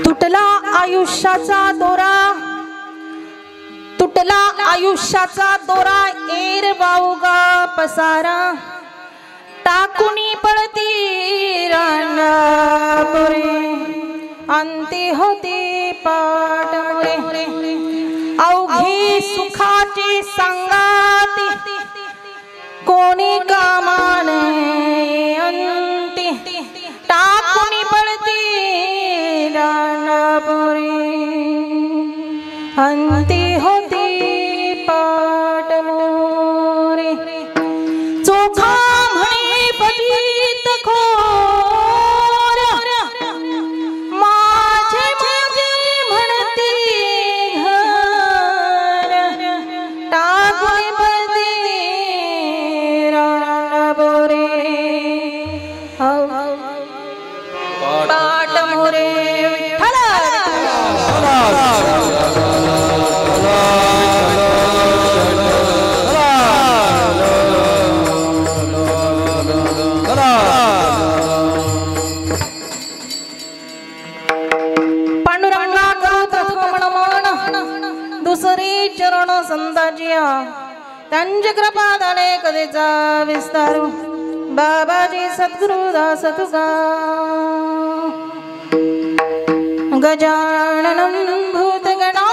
तुटला आयुष्याचा दोरा, तुटला आयुष्याचा दोरा, एर बाऊगा पसारा, टाकुनी पळती रानापुरे, अंती होती पाट मोरे, अवघी सुखाची संगाती, कोणी कामाने अंती, टाकुनी पळती रानापुरे, अंती होती पाट मोरे, चोखा म्हणे पतित खोर, माझे माझे म्हणती घर, टाकून पळती रानापुरे, पाट मोरे. पांडुरंगा करू प्रथम नमन, दुसरी चरण संताजिया, त्यांची कृपा दाने कधीचा विस्तारू, बाबाजी सद्गुरु दास तुका. गजाननं भूतगणाधिसेवितं,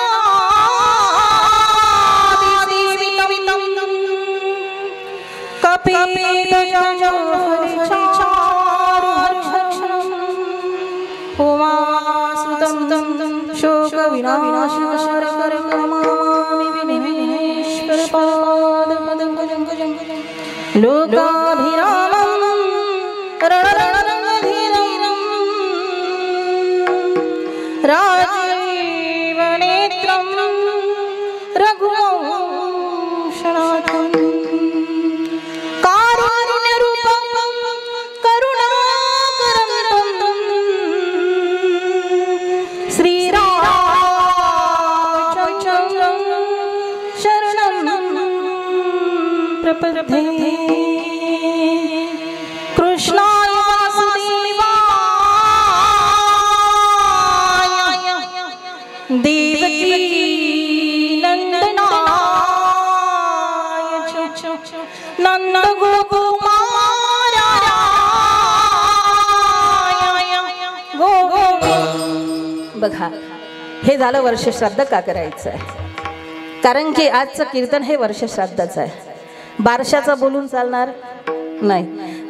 कपितजम्बूफलचारुहर्षं, उमासुतं शोकविनाशकारकमामि विघ्नेश्वरपादपदं लोकाभिरामं रणरणधीरं, राजीवनेत्रं रघुवंशनाथं, कारुण्यरूपं करुणाकरं, श्रीरामचन्द्रं शरणं प्रपद्ये. कृष्णाय वासुदेवाय, देवकी नंदनाय च नंद गोकुमाराय बघा, हे झालं वर्ष श्राद्ध का करायचं आहे? कारण की आजचं कीर्तन हे वर्ष श्राद्धच आहे. बारशाचं बोलून चालणार नाही,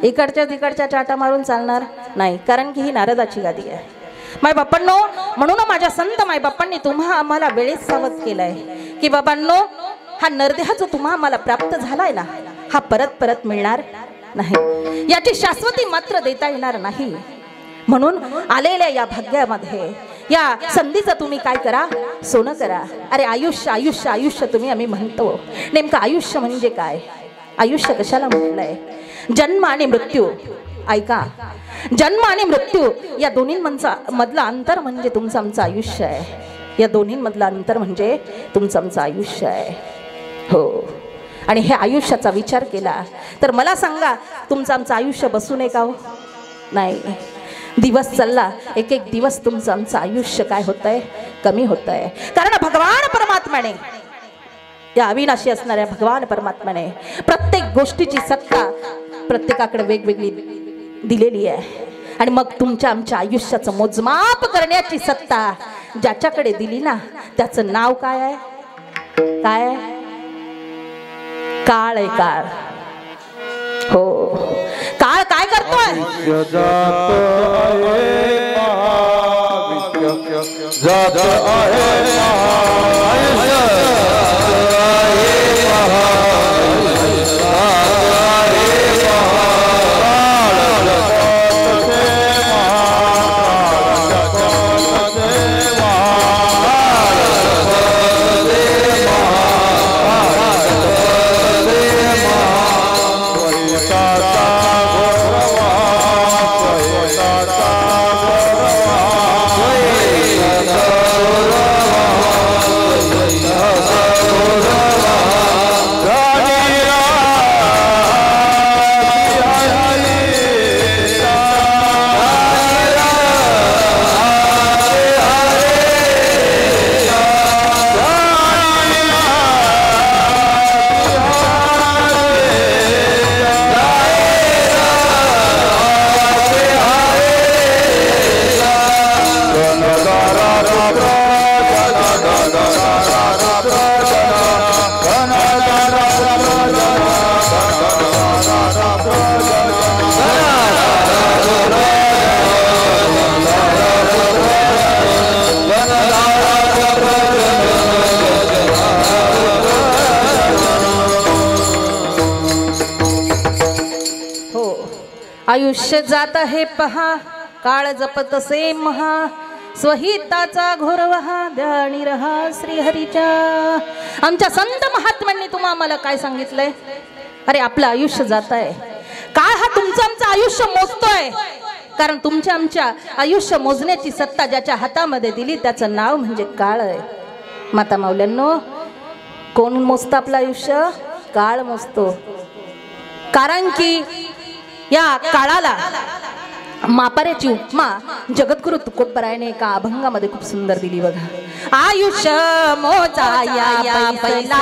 इकडच्या तिकडच्या टाटा मारून चालणार नाही, कारण की ही नारदाची गादी आहे. माय बाप्पांनो, म्हणून माझ्या संत माय बाप्पांनी तुम्हा आम्हाला वेळेत सावध केलाय की बाबांनो, हा नरदेह जो तुम्हा आम्हाला प्राप्त झालाय ना, हा परत परत मिळणार नाही, याची शाश्वती मात्र देता येणार नाही. म्हणून आलेल्या या भाग्यामध्ये या संधीचं तुम्ही काय करा, सोनं करा. अरे आयुष्य आयुष्य आयुष्य तुम्ही आम्ही म्हणतो, नेमकं आयुष्य म्हणजे काय? आयुष्य कशाला म्हटलंय? जन्म आणि मृत्यू. ऐका, जन्म आणि मृत्यू या दोन्हींमधला अंतर म्हणजे तुमचं आमचं आयुष्य आहे. या दोन्हींमधलं अंतर म्हणजे तुमचं आमचं आयुष्य आहे. हो, आणि हे आयुष्याचा विचार केला तर मला सांगा, तुमचं आमचं आयुष्य बसू नये का हो? नाही, दिवस चालला, एक एक दिवस तुमचं आमचं आयुष्य काय होतंय, कमी होतंय. कारण भगवान परमात्म्याने, या अविनाशी असणाऱ्या भगवान परमात्म्याने प्रत्येक गोष्टीची सत्ता प्रत्येकाकडे वेगवेगळी दिलेली आहे. आणि मग तुमच्या आमच्या आयुष्याचं मोजमाप करण्याची सत्ता ज्याच्याकडे दिली ना, त्याचं नाव काय आहे? काय आहे? काळ आहे, काळ. हो, काळ काय करतोय? आयुष्य जात आहे पहा, काळ जपत से महा, स्वहिताचा घोरवहा द्याणी रहा श्रीहरीच्या. आमच्या संत महात्म्यांनी तुम्हाला काय सांगितलंय? अरे आपलं आयुष्य जात आहे, काळ हा तुमचं आमचं आयुष्य मोजतोय. कारण तुमच्या आमच्या आयुष्य मोजण्याची सत्ता ज्याच्या हातामध्ये दिली त्याचं नाव म्हणजे काळ आहे. माता माऊल्यांनो, कोण मोजतं आपलं आयुष्य? काळ मोजतो. कारण की या काळाला मापाऱ्याची उपमा जगद्गुरु तुकोबरायाने एका अभंगामध्ये खूप सुंदर दिली बघा. आयुष्य मोजाया पहिला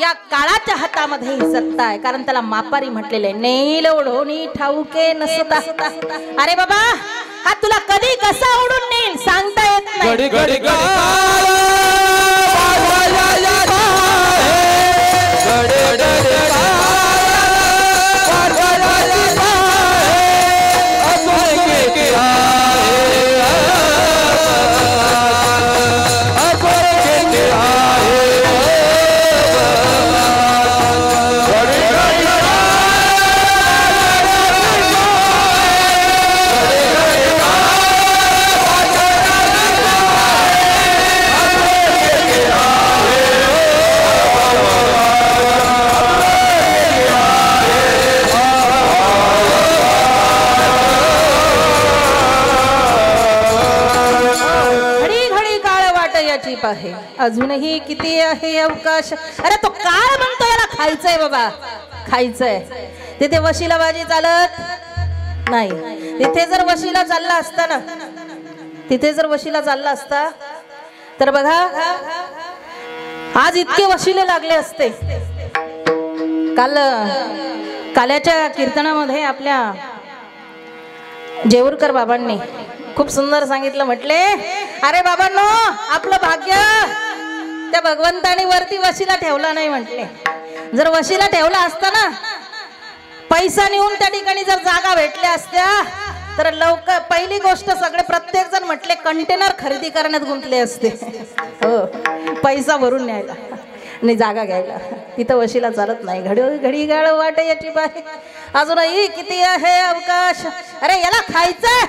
या काळाच्या हातामध्ये ही सत्ता आहे. कारण त्याला मापारी म्हटलेले नेल ओढोनी ठाऊके नसता. अरे बाबा, हा तुला कधी कसा ओढून नेईल सांगता येत नाही. आहे अजूनही किती आहे अवकाश. अरे तो काळ म्हणतो याला खायचंय बाबा, खायचंय. तिथे वशिला बाजी चालत नाही. तिथे जर वशिला चालला असता ना, तिथे जर वशिला चालला असता तर बघा आज इतके वशिले लागले असते. काल्याच्या कीर्तनामध्ये आपल्या जेऊरकर बाबांनी खूप सुंदर सांगितलं. म्हटले, अरे बाबांनो, आपलं भाग्य त्या भगवंताने वरती वशिला ठेवला नाही. म्हटले, जर वशिला ठेवला असता ना, पैसा नेऊन त्या ठिकाणी जर जागा भेटल्या असत्या तर लवकर पहिली गोष्ट सगळे प्रत्येक जण म्हटले कंटेनर खरेदी करण्यात गुंतले असते. हो, पैसा भरून न्यायला आणि जागा घ्यायला. तिथं वशिला चालत नाही. घडी गाळ वाट याची बाहे अजूनही किती आहे अवकाश. अरे याला खायचं.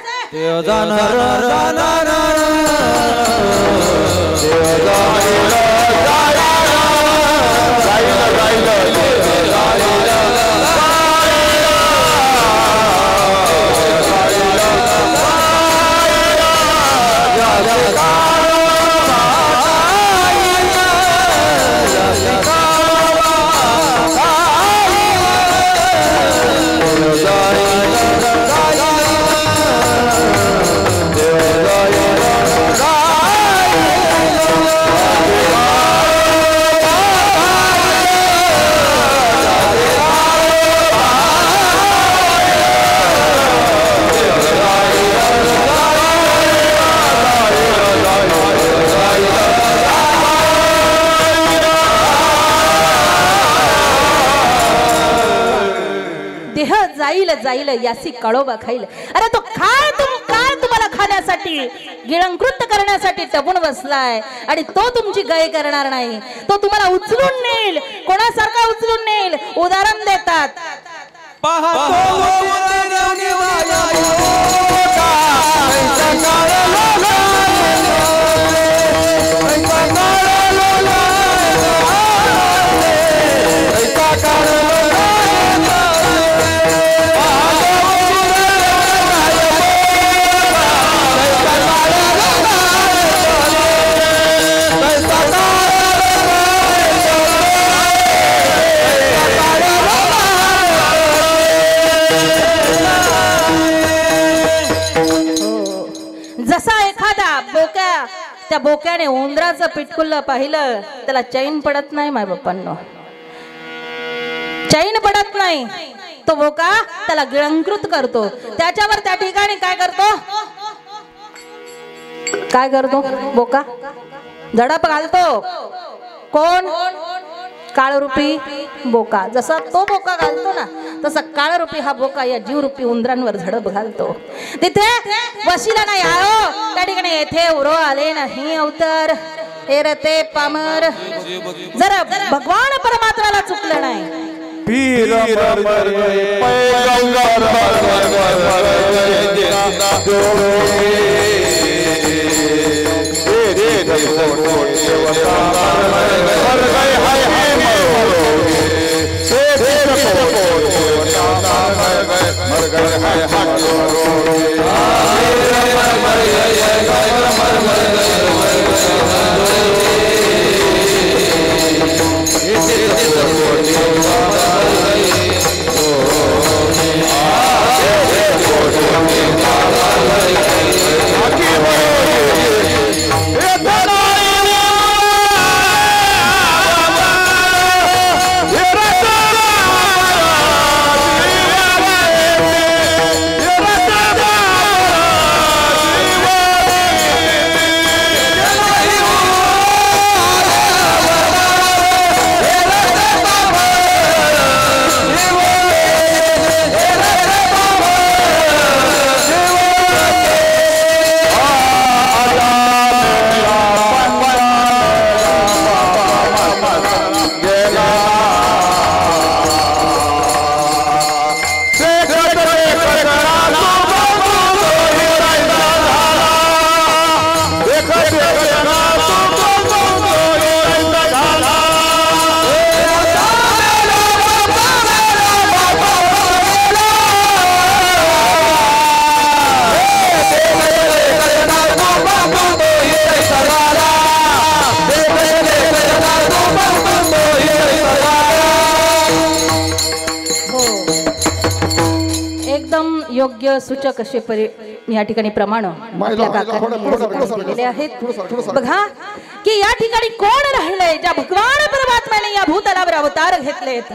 जाईल जाईल यासी कळोबा खाईल. अरे तो काळ तुम्हाला खाण्यासाठी गिळंकृत करण्यासाठी टपून बसलाय आणि तो तुमची गय करणार नाही. तो तुम्हाला उचलून नेईल. कोणासारखा उचलून नेईल? उदाहरण देतात. जसा एखादा बोक्या त्या बोक्याने उंदराचं पिटकुल्ल पाहिलं, त्याला चैन पडत नाही. माय बाप्पांनो, चैन पडत नाही. तो बोका त्याला गिळंकृत करतो. त्याच्यावर त्या ठिकाणी काय करतो? काय करतो बोका? झडप घालतो. कोण? काळरूपी बोका. जसा तो बोका घालतो ना, तसा काळरूपी हा बोका या जीवरूपी उंदरांवर झडप घालतो. तिथे वशिला नाही आयो, त्या ठिकाणी येथे उरो आले नाही अवतार. हे रते पामर, जरा भगवान परमात्म्याला चुकलं नाही. योग्य सूचक असे या ठिकाणी प्रमाण आहेत. बघा की या ठिकाणी कोण राहिलंय? ज्या भगवान परमात्म्याने या भूतलावर अवतार घेतलेत.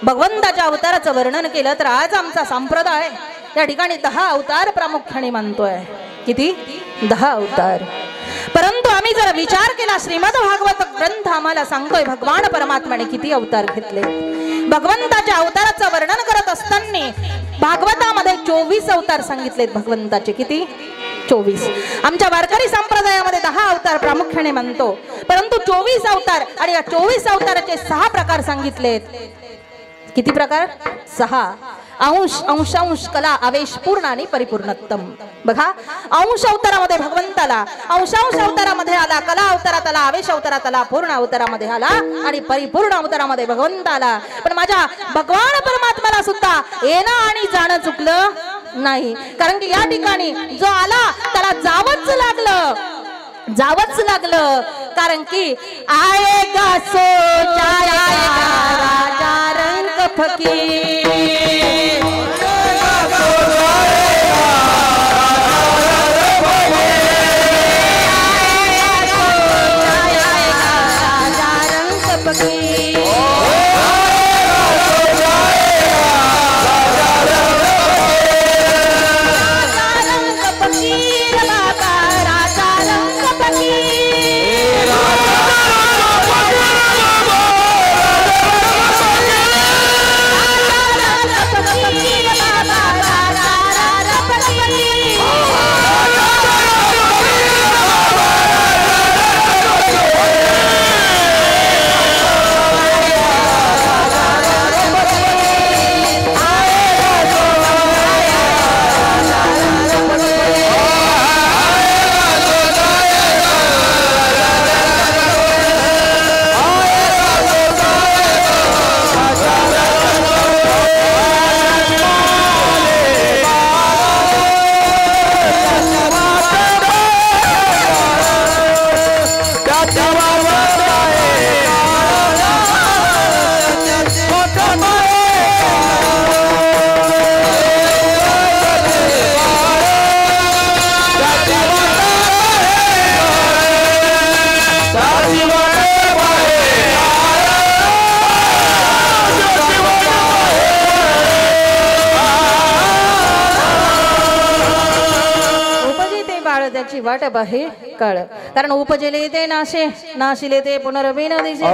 भगवंताच्या अवताराचं वर्णन केलं तर आज आमचा संप्रदाय या ठिकाणी 10 अवतार प्रामुख्याने मानतोय. किती? 10 अवतार. परंतु आम्ही जर विचार केला, श्रीमद भागवत ग्रंथ आम्हाला सांगतोय भगवान परमात्म्याने किती अवतार घेतले. भगवंताच्या अवताराचं वर्णन करत असताना भागवतामध्ये 24 अवतार सांगितलेत भगवंताचे. किती? 24. आमच्या वारकरी संप्रदायामध्ये 10 अवतार प्रामुख्याने मानतो, परंतु 24 अवतार आणि या 24 अवताराचे 6 प्रकार सांगितलेत. किती प्रकार? 6. अंश, अंशांश, कला, आवेश, पूर्ण आणि परिपूर्णत्तम. बघा, अंश अवतारामध्ये भगवंताला, अंशांश अवतारामध्ये आला, कला अवतारात आला, आवेश अवतारात आला, पूर्ण अवतारामध्ये आला आणि परिपूर्ण अवतारामध्ये भगवंताला. पण माझ्या भगवान परमात्म्याला सुद्धा येणं आणि जाणं चुकलं नाही. कारण की या ठिकाणी जो आला त्याला जावंच लागलं. कारण की आएगा सो जाएगा राजा रंग फकीर. त्याची वाट पाहे काळ कारण उपजेले ते नाशे नाशिले ते पुनरवी न दिसे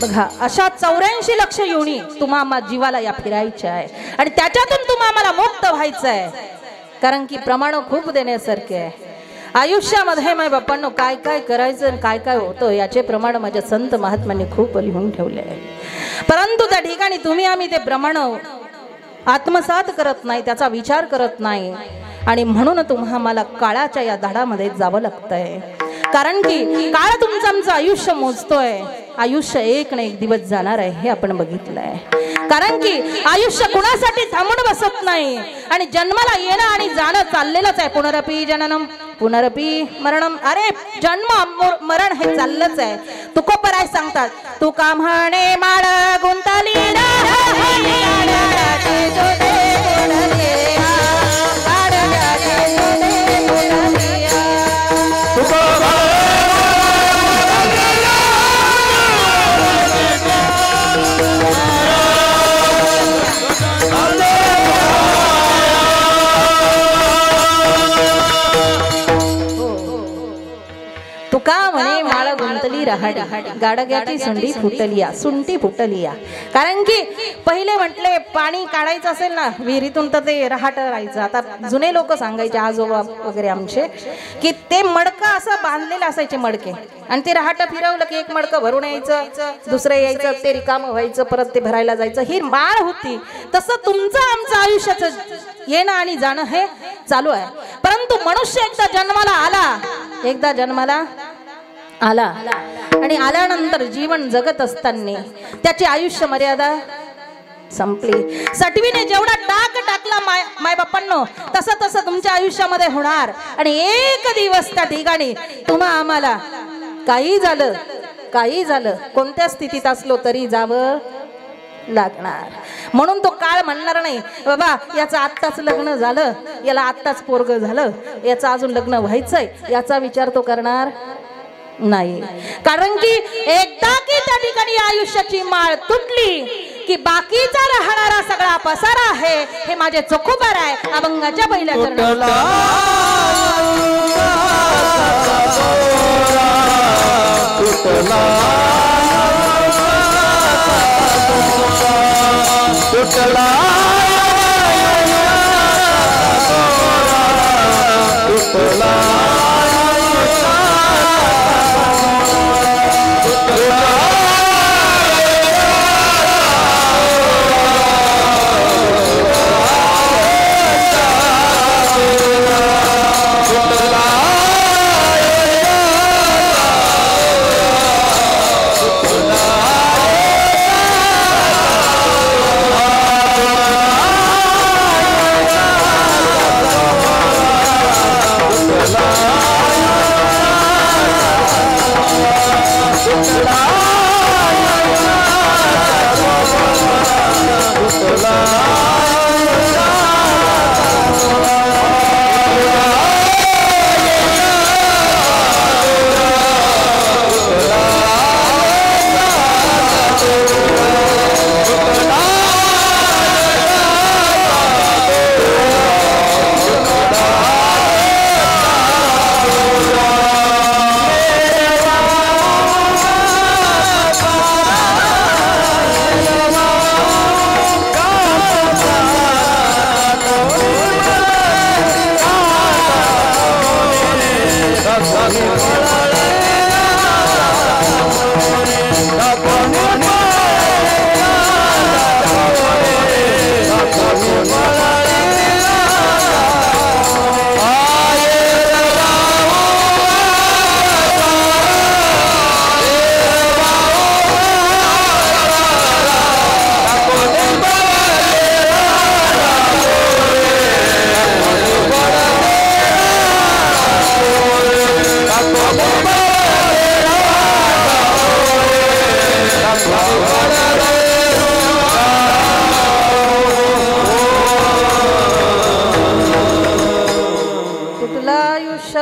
बघा अशा 84 लक्ष योनी तुम्हा जीवाला या फिरायच्या आहे आणि त्याच्यातून तुम्हाला मुक्त व्हायचं आहे कारण की प्रमाण खूप देण्यासारखे आहे आयुष्यामध्ये माय बापांनो काय काय करायचं आणि काय काय होतं याचे प्रमाण माझ्या संत महात्म्यांनी खूप लिहून ठेवले आहे परंतु त्या ठिकाणी तुम्ही आम्ही ते प्रमाण आत्मसात करत नाही त्याचा विचार करत नाही आणि म्हणून तुम्हाला काळाच्या या धाडामध्ये जावं लागतंय कारण की काळ तुमचं आमचं आयुष्य मोजतोय आयुष्य एक ना एक दिवस जाणार आहे हे आपण बघितलंय कारण की आयुष्य कुणासाठी थांबून बसत नाही आणि जन्माला येणं आणि जाणं चाललेलंच आहे पुनरपी जननम पुनरपी मरणम अरे जन्म मरण हे चाललंच आहे तुकोपराय सांगतात तू का म्हणे माळ गुंतली तुका म्हणे माळ गुंतली रहाडी गाडग्याची सुंटी फुटलिया कारण की पहिले म्हटले पाणी काढायचं असेल ना विहिरीतून तर ते रहाट राहायचं आता जुने लोक सांगायचे आजोबा वगैरे आमचे की ते मडकं असं बांधलेलं असायचे मडके आणि ते रहाट फिरवलं की एक मडकं भरून यायचं दुसरं यायचं ते रिकामं व्हायचं परत ते भरायला जायचं ही माळ होती तसं तुमचं आमचं आयुष्याचं येणं आणि जाणं हे चालू आहे परंतु मनुष्य एकदा जन्माला आला आणि आल्यानंतर जीवन जगत असताना त्याची आयुष्य मर्यादा संपली सटवीने जेवढा टाकला माय बापांनो तसं तुमच्या आयुष्यामध्ये होणार आणि एक दिवस त्या ठिकाणी तुम्हा आम्हाला काही झालं कोणत्या स्थितीत असलो तरी जावं लागणार म्हणून तो काळ म्हणणार नाही बाबा याचं आत्ताच लग्न झालं याला आत्ताच पोरग झालं याचं अजून लग्न व्हायचंय याचा विचार तो करणार नाही कारण की एकदा की त्या ठिकाणी आयुष्याची माळ तुटली की बाकीचा राहणारा सगळा पसारा आहे हे माझे चोखोबार आहे अभंगाच्या पहिल्या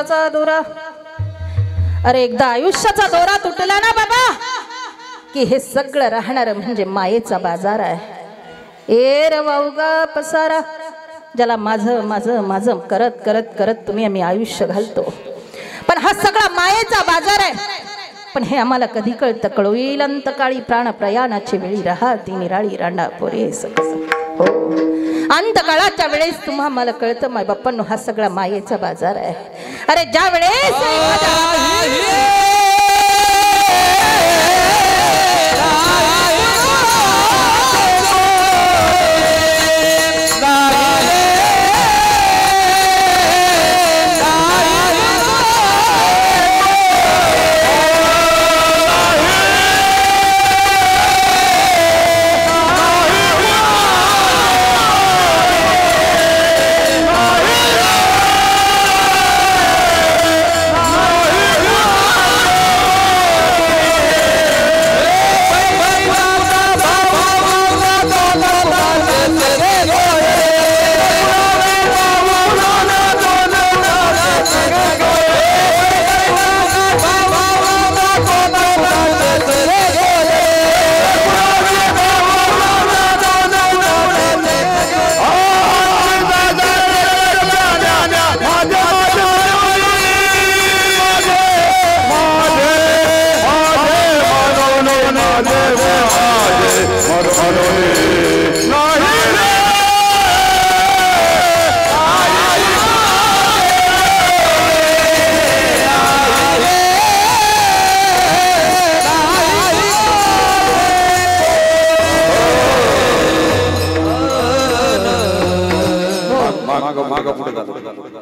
आयुष्याचा दोरा, अरे एकदा आयुष्याचा दोरा तुटला ना बाबा की हे सगळं राहणार म्हणजे मायेचा बाजार आहे। ए रे वावगा पसारा, ज्याला माझं माझं माझं करत करत करत तुम्ही आम्ही आयुष्य घालतो, पण हा सगळा मायेचा बाजार आहे। पण हे आम्हाला कधी कळतं, कळोईल अंतकाळी प्राण प्रयाणाची वेळी राहती निराळी रांडा पोरे सकस। हो, अंतकाळाच्या वेळेस तुम्हा मला कळतं माय बाप्पांनो हा सगळा मायेचा बाजार आहे। अरे ज्या वेळेस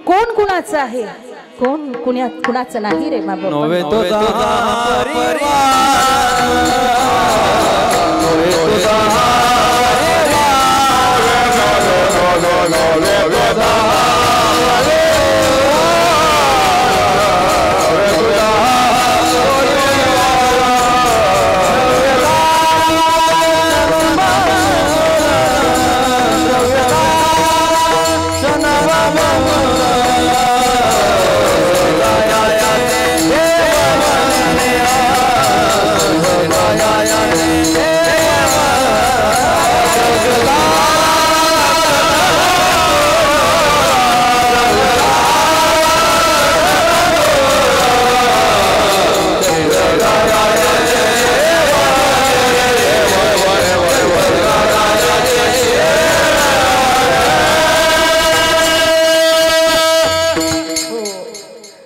कोण कुणाचं आहे, कोण कुणाचं नाही रे बाबा।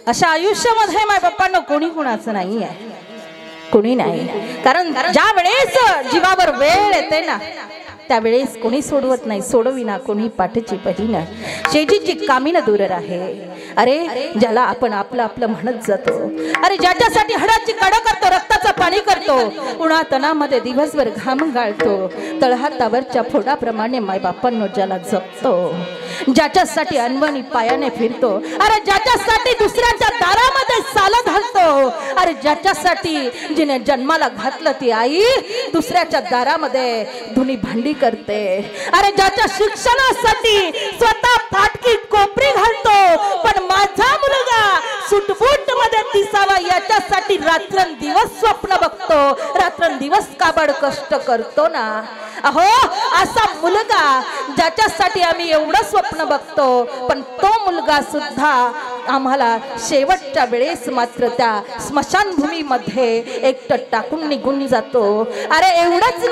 अशा आयुष्यामध्ये माय बाप्पांनो कोणी कुणाचं नाही आहे, कोणी नाही। कारण ज्या वेळेस जीवावर वेळ येते ना त्यावेळेस कोणी सोडवत नाही, सोडविना कोणी पाठची पहिना शेजीची कामीन दूर राहे। अरे ज्याला आपण आपलं आपलं म्हणत जातो, अरे ज्याच्यासाठी हडाची काढ करतो, रक्ताचं पाणी करतो, उन्हा तणामध्ये दिवसभर घाम गाळतो, तळहातावरच्या फोडाप्रमाणे मायबापांनो ज्याला जपतो, ज्याच्यासाठी अनवणी पायाने फिरतो, अरे ज्याच्यासाठी दुसऱ्याच्या दारामध्ये साल घालतो, अरे ज्याच्यासाठी जिने जन्माला घातलं ती आई दुसऱ्याच्या दारामध्ये धुनी भांडी करते, अरे ज्याच्या शिक्षणासाठी स्वतः फाटकी कोपरी घालतो, पण माझा मुलगा सुटबुट मध्ये दिसावा याच्यासाठी रात्रंदिवस स्वप्न बघतो, रात्रंदिवस काबड कष्ट करतो ना। अहो असा मुलगा ज्याच्यासाठी आम्ही एवढं स्वप्न बघतो, पण तो मुलगा सुद्धा आम्हाला शेवटच्या वेळेस मात्र त्या स्मशानभूमीमध्ये एकटं टाकून निघून जातो। अरे एवढंच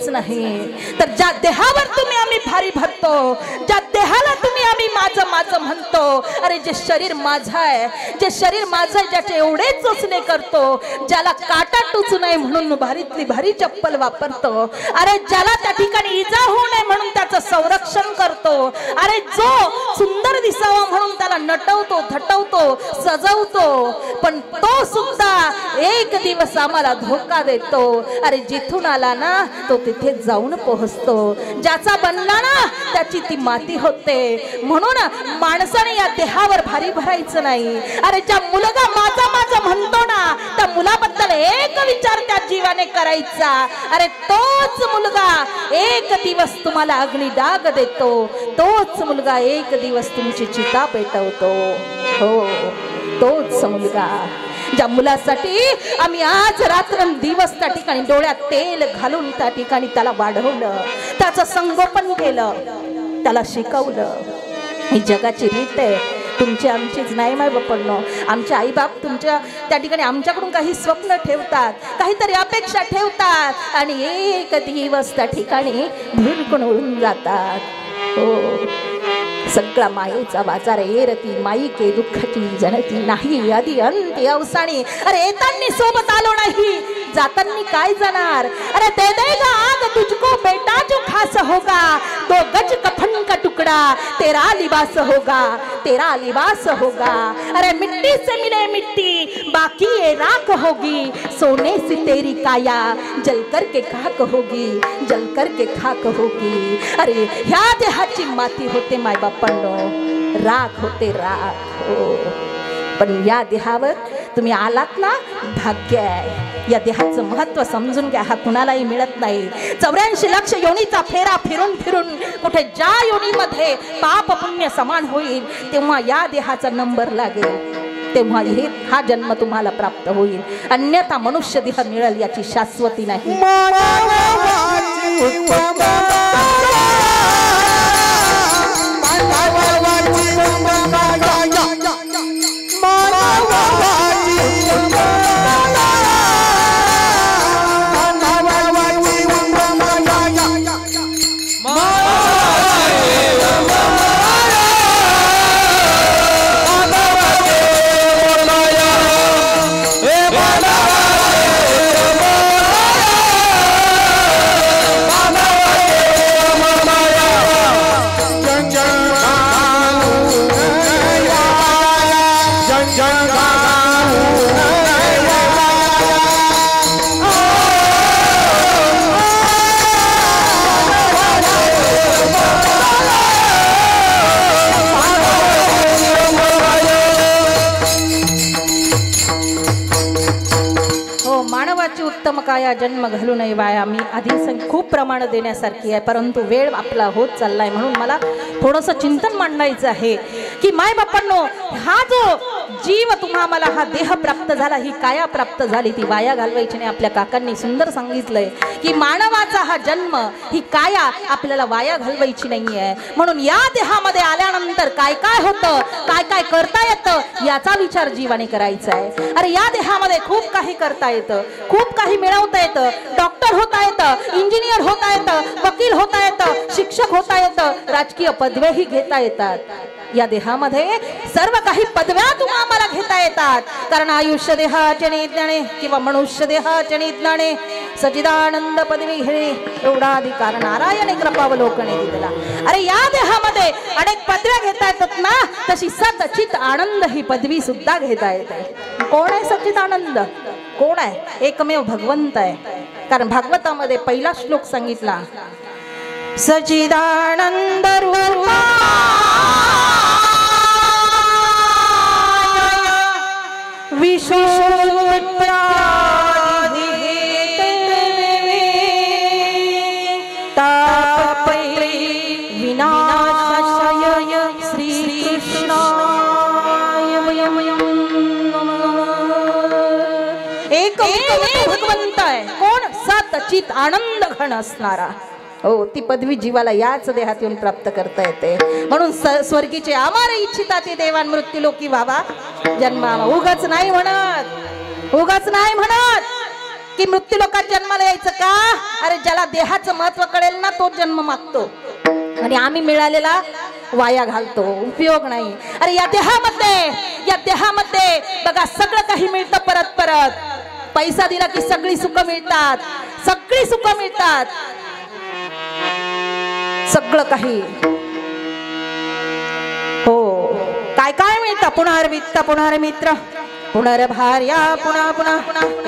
नाही तर ज्या देहावर तुम्ही आम्ही भारी भरतो, ज्या देहाला तुम्ही आम्ही माझं माझं म्हणतो, अरे जे शरीर माझं आहे, जे शरीर माझं आहे, ज्याचे एवढे चोचणे करतो, ज्याला काटा टुचू नये म्हणून भारीतली भारी चप्पल वापरतो, अरे ज्याला त्या ठिकाणी इजा होऊ नये म्हणून त्याचं संरक्षण करतो, अरे जो सुंदर दिसावा म्हणून त्याला नटवतो, थटवतो, सजवतो, पण तो सुद्धा एक दिवस आम्हाला धोका देतो। अरे जिथून आला ना तो तिथे जाऊन पोहोचतो, ज्याचा बनला ना त्याची ती माती होते। म्हणून माणसाने या देहावर भारी भरायचं नाही। अरे ज्या मुलगा माझा माझा म्हणतो ना त्या मुलाबद्दल एक विचार त्या जीवाने करायचा, अरे तोच मुलगा एक दिवस तुम्हाला अग्नी डाग देतो, तोच मुलगा एक दिवस तुमची चिता पेटवतो. हो, तोच मुलगा ज्या मुलासाठी आम्ही आज रात्रंदिवस त्या ठिकाणी डोळ्यात तेल घालून त्या ठिकाणी त्याला वाढवलं, त्याचं संगोपन केलं, त्याला शिकवलं. ही जगाची रीत आहे, तुमची आमचीच नाही माय बापांनो. आमचे आईबाप तुमच्या त्या ठिकाणी आमच्याकडून काही स्वप्न ठेवतात, काहीतरी अपेक्षा ठेवतात आणि एक दिवस त्या ठिकाणी भिरकून उडून जातात. हो, सगळा मायेचा बाजार एरती माई के दुःखाची जनती नाही आधी अंती अवसानी. अरे येतानी सोबत आलो नाही, जातानी काय जाणार. अरे दे देगा आग तुझको बेटा जो खास होगा, 2 गज कफन का टुकड़ा तेरा लिबास होगा, तेरा लिबास होगा. अरे मिट्टी से मिले मिट्टी बाकी ये राख होगी, सोने से तेरी काया जल कर के खाक होगी, जल कर के खाक होगी. अरे ह्या देहाची माती होते माय बापांनो, राख होते राख. हो, पण या देहावर तुम्ही आलात ना, भाग्य आहे. या देहाचं महत्व समजून घ्या, हा कुणालाही मिळत नाही. 84 लक्ष योनीचा फेरा फिरून फिरून कुठे ज्या योनीमध्ये पाप पुण्य समान होईल, तेव्हा या देहाचा नंबर लागेल, तेव्हा हा जन्म तुम्हाला प्राप्त होईल. अन्यथा मनुष्य देह मिळेल याची शाश्वती नाही. उत्तम काया जन्म घालू नये वाया. मी आधी खूप प्रमाण देण्यासारखी आहे, परंतु वेळ आपला होत चाललाय, म्हणून मला थोडंसं चिंतन मांडायचं आहे की माय बापांनो, हा जो जीव तुम्हाला हा देह प्राप्त झाला, ही काया प्राप्त झाली, ती वाया घालवायची नाही. आपल्या काकांनी सुंदर सांगितलंय की मानवाचा हा जन्म, ही काया आपल्याला वाया घालवायची नाहीये. म्हणून या देहामध्ये आल्यानंतर काय काय होतं, काय काय करता येतं, याचा विचार जीवाने करायचा आहे. अरे या देहामध्ये खूप काही करता येतं, खूप काही मिळवता येतं. डॉक्टर होता येतं, इंजिनियर होता येतं, वकील होता येतं, शिक्षक होता येतं, राजकीय पदव्याही घेता येतात. या देहामध्ये सर्व काही पदव्या तुम्हाला घेता येतात, कारण आयुष्य देहाचे निज्ञाने किंवा मनुष्य देहाचे निज्ञाने सचिदानंद पदवी घेणे एवढा अधिकार नारायण कृपावलोकने दिलेला. अरे या देहामध्ये अनेक पदव्या घेता येतात ना, तशी सचित आनंद ही पदवी सुद्धा घेता येते. कोण आहे सचित आनंद? कोण आहे? एकमेव भगवंत आहे. कारण भागवतामध्ये पहिला श्लोक सांगितला, सचिदानंद रूपा विनाशाय श्रीकृष्णाय एकमेव भगवंत आहे. कोण? सचित आनंद घन असणारा. हो, ती पदवी जीवाला याच देहात येऊन प्राप्त करता येते. म्हणून स्वर्गीचे आमार इच्छिता ते देवान मृत्यू लोकी व्हावा जन्मावा. उगाच नाही म्हणत, उगाच नाही म्हणत की मृत्यू लोकात जन्माला यायचं का. अरे ज्याला देहाचं महत्व कळेल ना, तो जन्म मागतो आणि आम्ही मिळालेला वाया घालतो, उपयोग नाही. अरे या देहामध्ये बघा सगळं काही मिळतं परत परत. पैसा दिला की सगळी सुख मिळतात, सगळी सुख मिळतात, सगळं काही. हो, काय काय मिळतं? पुनर्वित्त, पुनर्मित्र, पुनर्भार्या, पुन्हा पुन्हा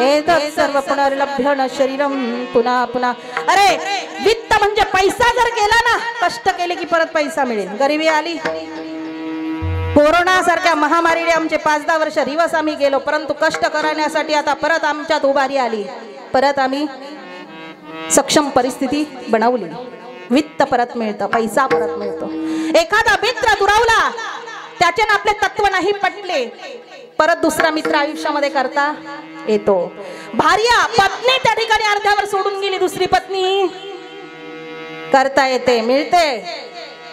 एतत् सर्व पुनर्लभ्य न शरीरम पुन्हा पुन्हा. अरे वित्त म्हणजे पैसा जर गेला ना, कष्ट केले की परत पैसा मिळेल. गरिबी आली कोरोना सारख्या महामारीने आमचे 5-10 वर्ष रिवर्स आम्ही गेलो, परंतु कष्ट करण्यासाठी आता परत आमच्यात उभारी आली, परत आम्ही सक्षम परिस्थिती बनवली, वित्त परत मिळतं, पैसा परत मिळतो. एखादा मित्र दुरावला, त्याच्याने आपले तत्व नाही पटले, परत दुसरा मित्र आयुष्यामध्ये करता येतो. भार्या पत्नी त्या ठिकाणी अर्ध्यावर सोडून गेली, दुसरी पत्नी करता येते, मिळते.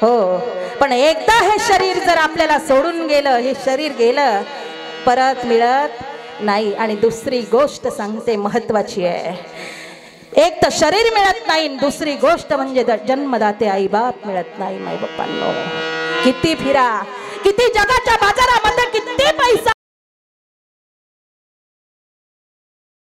हो, पण एकदा हे शरीर जर आपल्याला सोडून गेलं, हे शरीर गेलं, परत मिळत नाही. आणि दुसरी गोष्ट सांगते महत्वाची आहे, एक तर शरीर मिळत नाही, दुसरी गोष्ट म्हणजे जन्मदाते आई बाप मिळत नाही. माय बाप्पांनो, किती फिरा, किती जगाच्या